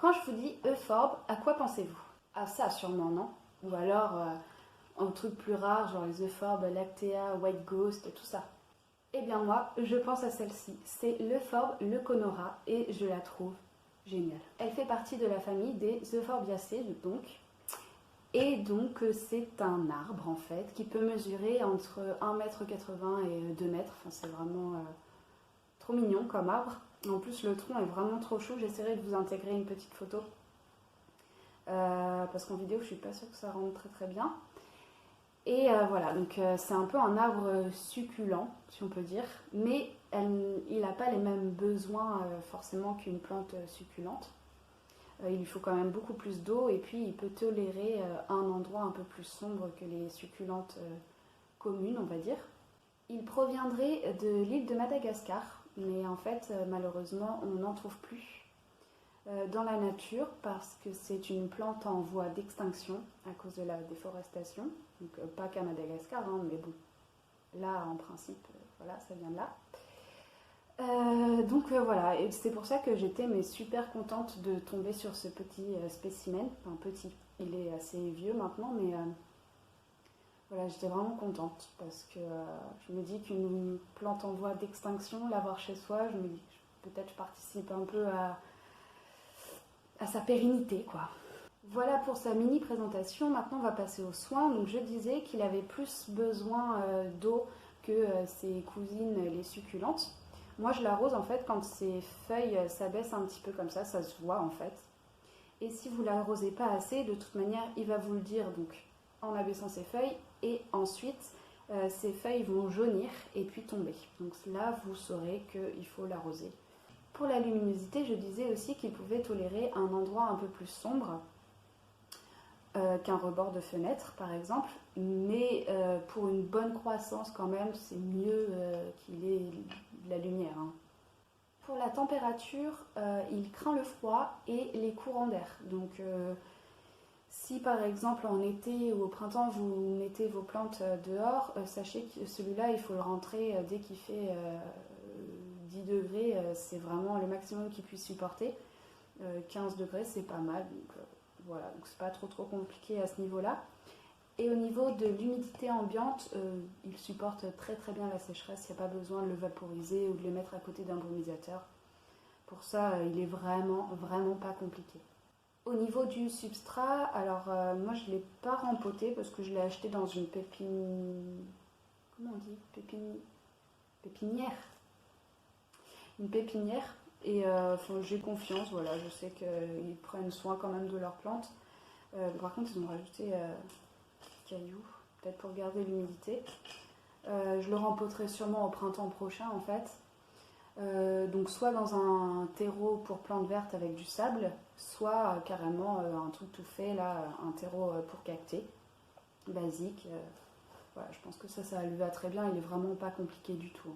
quand je vous dis euphorbes, à quoi pensez-vous? À ça sûrement, non? Ou alors un truc plus rare, genre les euphorbes lactea, white ghost, tout ça. Eh bien moi, je pense à celle-ci. C'est l'euphorbe leuconora et je la trouve géniale. Elle fait partie de la famille des Euphorbiaceae donc. Et donc c'est un arbre en fait qui peut mesurer entre 1,80 m et 2 mètres. Enfin c'est vraiment trop mignon comme arbre. En plus le tronc est vraiment trop chou. J'essaierai de vous intégrer une petite photo. Parce qu'en vidéo je suis pas sûre que ça rende très très bien. Et voilà, donc c'est un peu un arbre succulent, si on peut dire, mais il n'a pas les mêmes besoins forcément qu'une plante succulente. Il lui faut quand même beaucoup plus d'eau et puis il peut tolérer un endroit un peu plus sombre que les succulentes communes, on va dire. Il proviendrait de l'île de Madagascar, mais en fait, malheureusement, on n'en trouve plus dans la nature parce que c'est une plante en voie d'extinction à cause de la déforestation. Donc pas qu'à Madagascar, hein, mais bon, là en principe, voilà, ça vient de là. Donc voilà, et c'est pour ça que j'étais super contente de tomber sur ce petit spécimen. Enfin petit, il est assez vieux maintenant, mais voilà, j'étais vraiment contente parce que je me dis qu'une plante en voie d'extinction, l'avoir chez soi, je me dis que peut-être je participe un peu à sa pérennité, quoi. Voilà pour sa mini présentation. Maintenant on va passer aux soins. Donc je disais qu'il avait plus besoin d'eau que ses cousines les succulentes. Moi je l'arrose en fait quand ses feuilles s'abaissent un petit peu comme ça se voit en fait. Et si vous l'arrosez pas assez, de toute manière il va vous le dire donc en abaissant ses feuilles et ensuite ses feuilles vont jaunir et puis tomber. Donc là vous saurez qu'il faut l'arroser. Pour la luminosité, je disais aussi qu'il pouvait tolérer un endroit un peu plus sombre qu'un rebord de fenêtre par exemple, mais pour une bonne croissance quand même, c'est mieux qu'il ait de la lumière. Hein. Pour la température, il craint le froid et les courants d'air. Donc si par exemple en été ou au printemps vous mettez vos plantes dehors, sachez que celui-là il faut le rentrer dès qu'il fait 10 degrés, c'est vraiment le maximum qu'il puisse supporter. 15 degrés c'est pas mal, donc voilà, donc c'est pas trop compliqué à ce niveau-là. Et au niveau de l'humidité ambiante, il supporte très très bien la sécheresse, il n'y a pas besoin de le vaporiser ou de le mettre à côté d'un brumisateur. Pour ça, il est vraiment pas compliqué. Au niveau du substrat, alors moi je ne l'ai pas rempoté parce que je l'ai acheté dans une comment on dit pépinière. Une pépinière. Et j'ai confiance, voilà, je sais qu'ils prennent soin quand même de leurs plantes. Par contre, ils ont rajouté des cailloux, peut-être pour garder l'humidité. Je le rempoterai sûrement au printemps prochain en fait. Donc soit dans un terreau pour plantes vertes avec du sable, soit carrément un truc tout fait, là, un terreau pour cactés, basique. Voilà, je pense que ça lui va très bien, il est vraiment pas compliqué du tout.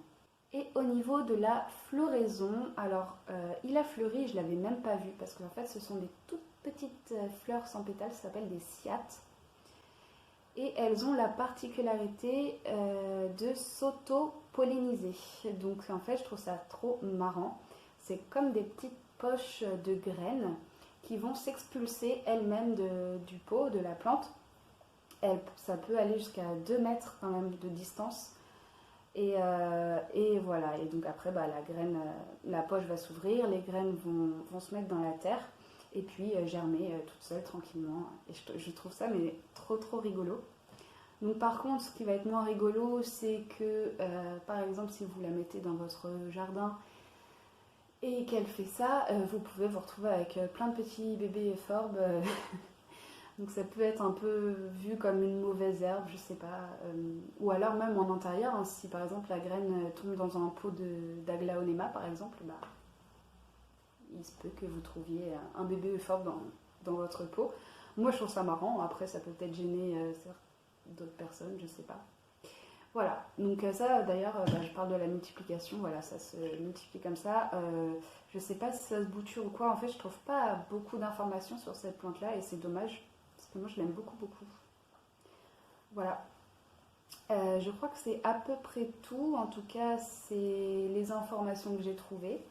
Et au niveau de la floraison, alors il a fleuri, je ne l'avais même pas vu parce qu'en fait ce sont des toutes petites fleurs sans pétales, ça s'appelle des sciates. Et elles ont la particularité de s'auto-polliniser. Donc en fait je trouve ça trop marrant. C'est comme des petites poches de graines qui vont s'expulser elles-mêmes du pot, de la plante. Ça peut aller jusqu'à 2 mètres quand même de distance. Et voilà, et donc après la poche va s'ouvrir, les graines vont se mettre dans la terre et puis germer toute seule tranquillement. Et je trouve ça mais trop rigolo. Donc par contre, ce qui va être moins rigolo, c'est que par exemple si vous la mettez dans votre jardin et qu'elle fait ça, vous pouvez vous retrouver avec plein de petits bébés euphorbes. Donc ça peut être un peu vu comme une mauvaise herbe, je sais pas. Ou alors même en intérieur, hein, si par exemple la graine tombe dans un pot d'aglaonema par exemple, bah, il se peut que vous trouviez un bébé euphorbe dans votre pot. Moi je trouve ça marrant, après ça peut peut-être gêner d'autres personnes, je sais pas. Voilà, donc ça d'ailleurs, je parle de la multiplication, voilà, ça se multiplie comme ça. Je sais pas si ça se bouture ou quoi, en fait je trouve pas beaucoup d'informations sur cette plante là et c'est dommage. Parce que moi je l'aime beaucoup. Voilà. Je crois que c'est à peu près tout. En tout cas, c'est les informations que j'ai trouvées.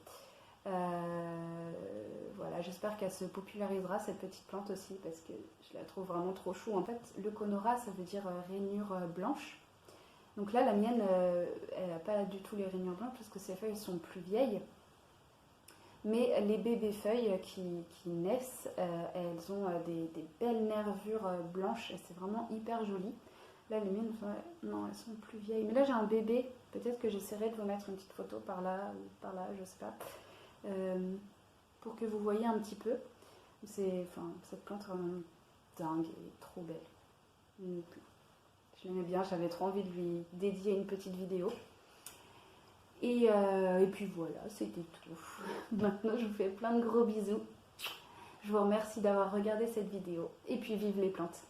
Voilà, j'espère qu'elle se popularisera cette petite plante aussi parce que je la trouve vraiment trop chou. En fait, le conora, ça veut dire rainure blanche. Donc là, la mienne, elle n'a pas du tout les rainures blanches parce que ses feuilles sont plus vieilles. Mais les bébés feuilles qui naissent, elles ont des belles nervures blanches et c'est vraiment hyper joli. Là, les miennes, non, elles sont plus vieilles. Mais là, j'ai un bébé. Peut-être que j'essaierai de vous mettre une petite photo par là ou par là, je sais pas. Pour que vous voyez un petit peu. Cette plante est vraiment dingue et trop belle. Donc, je l'aimais bien, j'avais trop envie de lui dédier une petite vidéo. Et puis voilà, c'était tout. Maintenant, je vous fais plein de gros bisous. Je vous remercie d'avoir regardé cette vidéo. Et puis, vive les plantes!